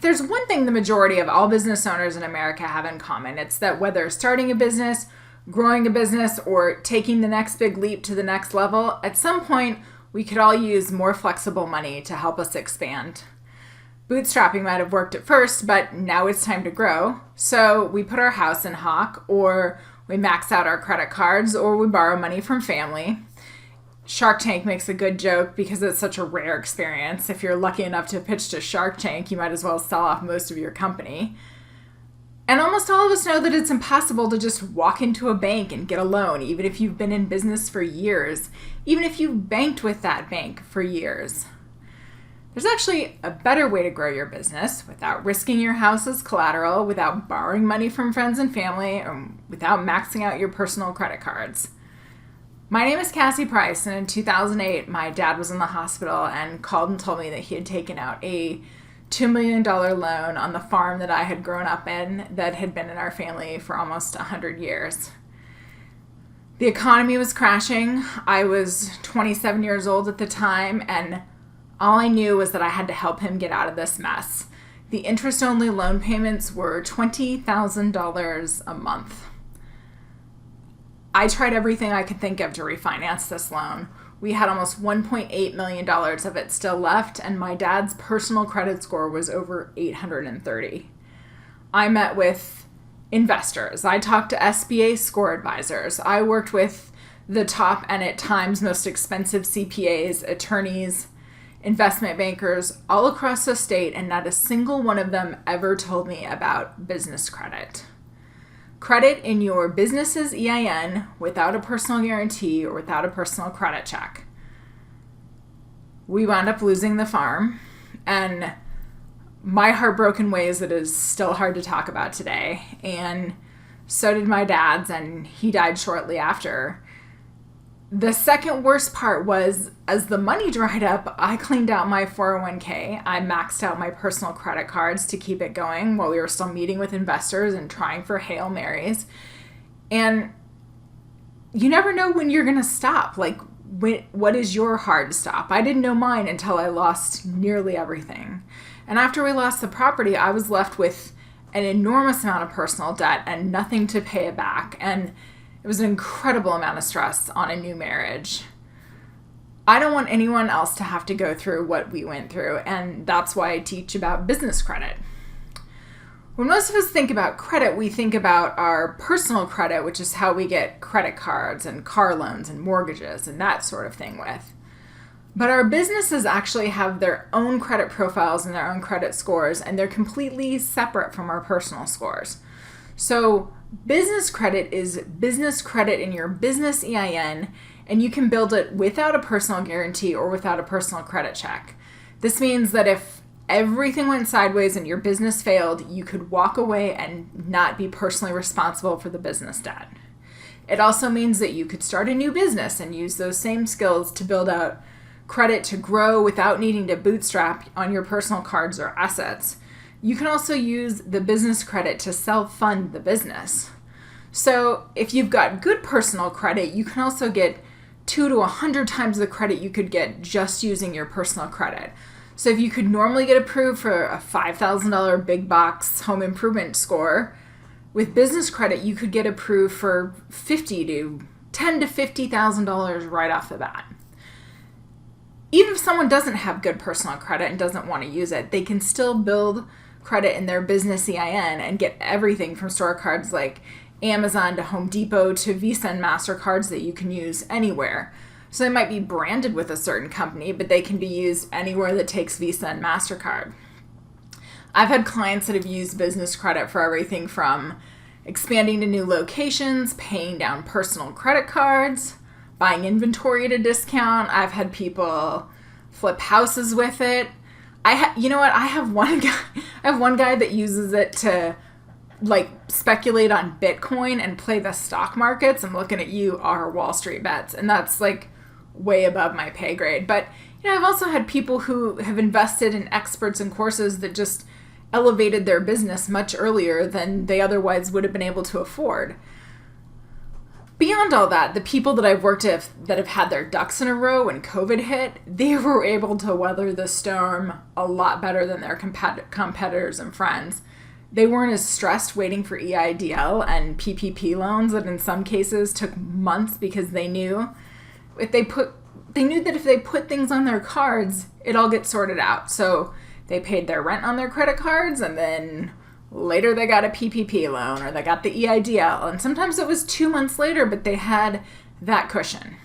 If there's one thing the majority of all business owners in America have in common, it's that whether starting a business, growing a business, or taking the next big leap to the next level, at some point we could all use more flexible money to help us expand. Bootstrapping might have worked at first, but now it's time to grow. So we put our house in hock, or we max out our credit cards, or we borrow money from family. Shark Tank makes a good joke because it's such a rare experience. If you're lucky enough to pitch to Shark Tank, you might as well sell off most of your company. And almost all of us know that it's impossible to just walk into a bank and get a loan, even if you've been in business for years, even if you've banked with that bank for years. There's actually a better way to grow your business without risking your house as collateral, without borrowing money from friends and family, or without maxing out your personal credit cards. My name is Cassie Price, and in 2008, my dad was in the hospital and called and told me that he had taken out a $2 million loan on the farm that I had grown up in that had been in our family for almost 100 years. The economy was crashing. I was 27 years old at the time, and all I knew was that I had to help him get out of this mess. The interest-only loan payments were $20,000 a month. I tried everything I could think of to refinance this loan. We had almost $1.8 million of it still left, and my dad's personal credit score was over 830. I met with investors. I talked to SBA score advisors. I worked with the top and at times most expensive CPAs, attorneys, investment bankers all across the state, and not a single one of them ever told me about business credit. Credit in your business's EIN without a personal guarantee or without a personal credit check. We wound up losing the farm, and my heartbroken ways it is still hard to talk about today, and so did my dad's, and he died shortly after. The second worst part was, as the money dried up, I cleaned out my 401k. I maxed out my personal credit cards to keep it going while we were still meeting with investors and trying for Hail Marys. And you never know when you're going to stop. Like, what is your hard stop? I didn't know mine until I lost nearly everything. And after we lost the property, I was left with an enormous amount of personal debt and nothing to pay it back. And it was an incredible amount of stress on a new marriage. I don't want anyone else to have to go through what we went through, and that's why I teach about business credit. When most of us think about credit, we think about our personal credit, which is how we get credit cards and car loans and mortgages and that sort of thing with. But our businesses actually have their own credit profiles and their own credit scores, and they're completely separate from our personal scores. So business credit is business credit in your business EIN, and you can build it without a personal guarantee or without a personal credit check. This means that if everything went sideways and your business failed, you could walk away and not be personally responsible for the business debt. It also means that you could start a new business and use those same skills to build out credit to grow without needing to bootstrap on your personal cards or assets. You can also use the business credit to self-fund the business. So if you've got good personal credit, you can also get 2 to 100 times the credit you could get just using your personal credit. So if you could normally get approved for a $5,000 big box home improvement score, with business credit, you could get approved for $10,000 to $50,000 right off the bat. Even if someone doesn't have good personal credit and doesn't want to use it, they can still build credit in their business EIN and get everything from store cards like Amazon to Home Depot to Visa and MasterCards that you can use anywhere. So they might be branded with a certain company, but they can be used anywhere that takes Visa and MasterCard. I've had clients that have used business credit for everything from expanding to new locations, paying down personal credit cards, buying inventory at a discount. I've had people flip houses with it. I have one guy that uses it to speculate on Bitcoin and play the stock markets. I'm looking at you, our Wall Street bets, and that's way above my pay grade. But I've also had people who have invested in experts and courses that just elevated their business much earlier than they otherwise would have been able to afford. Beyond all that, the people that I've worked with that have had their ducks in a row when COVID hit, they were able to weather the storm a lot better than their competitors and friends. They weren't as stressed waiting for EIDL and PPP loans that in some cases took months because they knew that if they put things on their cards, it all gets sorted out. So they paid their rent on their credit cards, and then later they got a PPP loan or they got the EIDL. And sometimes it was 2 months later, but they had that cushion.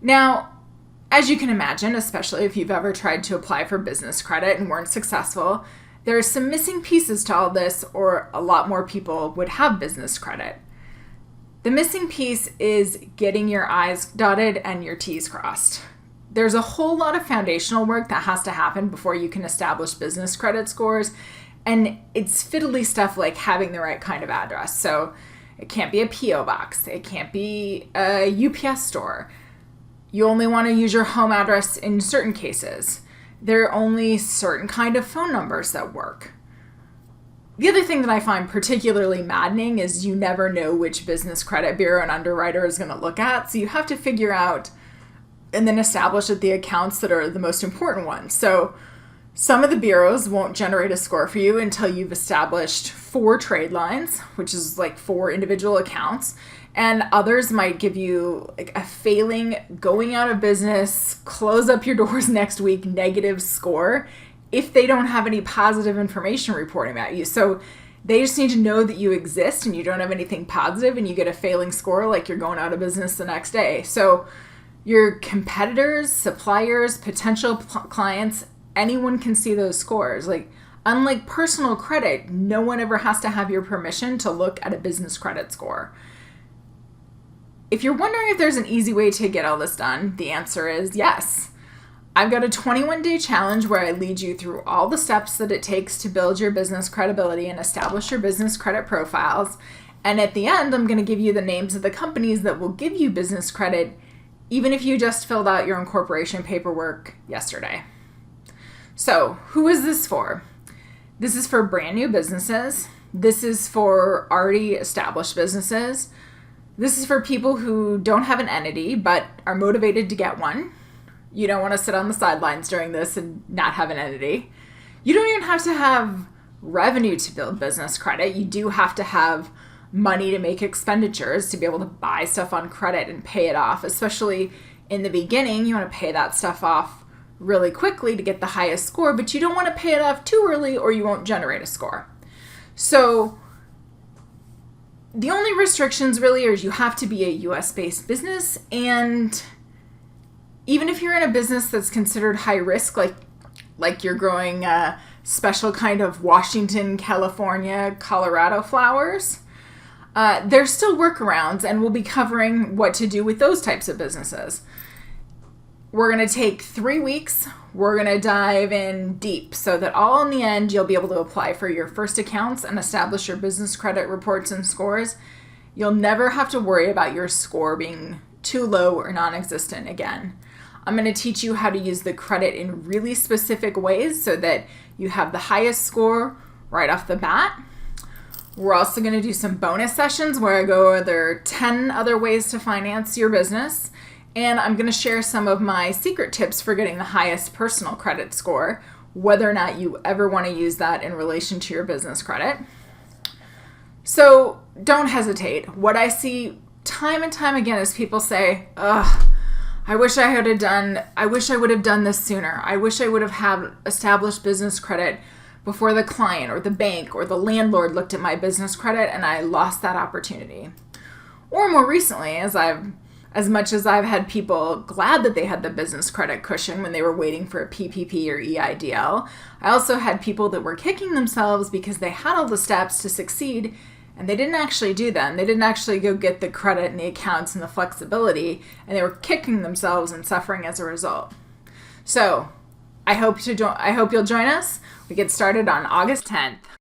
Now, as you can imagine, especially if you've ever tried to apply for business credit and weren't successful, there are some missing pieces to all this, or a lot more people would have business credit. The missing piece is getting your I's dotted and your T's crossed. There's a whole lot of foundational work that has to happen before you can establish business credit scores, and it's fiddly stuff like having the right kind of address. So it can't be a P.O. box. It can't be a UPS store. You only want to use your home address in certain cases. There are only certain kind of phone numbers that work. The other thing that I find particularly maddening is you never know which business credit bureau an underwriter is going to look at. So you have to figure out and then establish the accounts that are the most important ones. So some of the bureaus won't generate a score for you until you've established 4 trade lines, which is like 4 individual accounts. And others might give you like a failing, going out of business, close up your doors next week, negative score if they don't have any positive information reporting about you. So they just need to know that you exist and you don't have anything positive, and you get a failing score like you're going out of business the next day. So your competitors, suppliers, potential clients, anyone can see those scores. Like, unlike personal credit, no one ever has to have your permission to look at a business credit score. If you're wondering if there's an easy way to get all this done, the answer is yes. I've got a 21-day challenge where I lead you through all the steps that it takes to build your business credibility and establish your business credit profiles. And at the end, I'm going to give you the names of the companies that will give you business credit, even if you just filled out your incorporation paperwork yesterday. So, who is this for? This is for brand new businesses. This is for already established businesses. This is for people who don't have an entity but are motivated to get one. You don't want to sit on the sidelines during this and not have an entity. You don't even have to have revenue to build business credit. You do have to have money to make expenditures to be able to buy stuff on credit and pay it off, especially in the beginning. You want to pay that stuff off really quickly to get the highest score, but you don't want to pay it off too early or you won't generate a score. So the only restrictions really are you have to be a US-based business, and even if you're in a business that's considered high risk, like you're growing a special kind of Washington, California, Colorado flowers, there's still workarounds, and we'll be covering what to do with those types of businesses. We're going to take 3 weeks. We're going to dive in deep so that all in the end, you'll be able to apply for your first accounts and establish your business credit reports and scores. You'll never have to worry about your score being too low or non-existent again. I'm going to teach you how to use the credit in really specific ways so that you have the highest score right off the bat. We're also going to do some bonus sessions where I go over 10 other ways to finance your business. And I'm going to share some of my secret tips for getting the highest personal credit score, whether or not you ever want to use that in relation to your business credit. So don't hesitate. What I see time and time again is people say, I wish I would have done this sooner. I wish I would have had established business credit before the client or the bank or the landlord looked at my business credit and I lost that opportunity. Or more recently, as much as I've had people glad that they had the business credit cushion when they were waiting for a PPP or EIDL, I also had people that were kicking themselves because they had all the steps to succeed and they didn't actually do them. They didn't actually go get the credit and the accounts and the flexibility, and they were kicking themselves and suffering as a result. So I hope you'll join us. We get started on August 10th.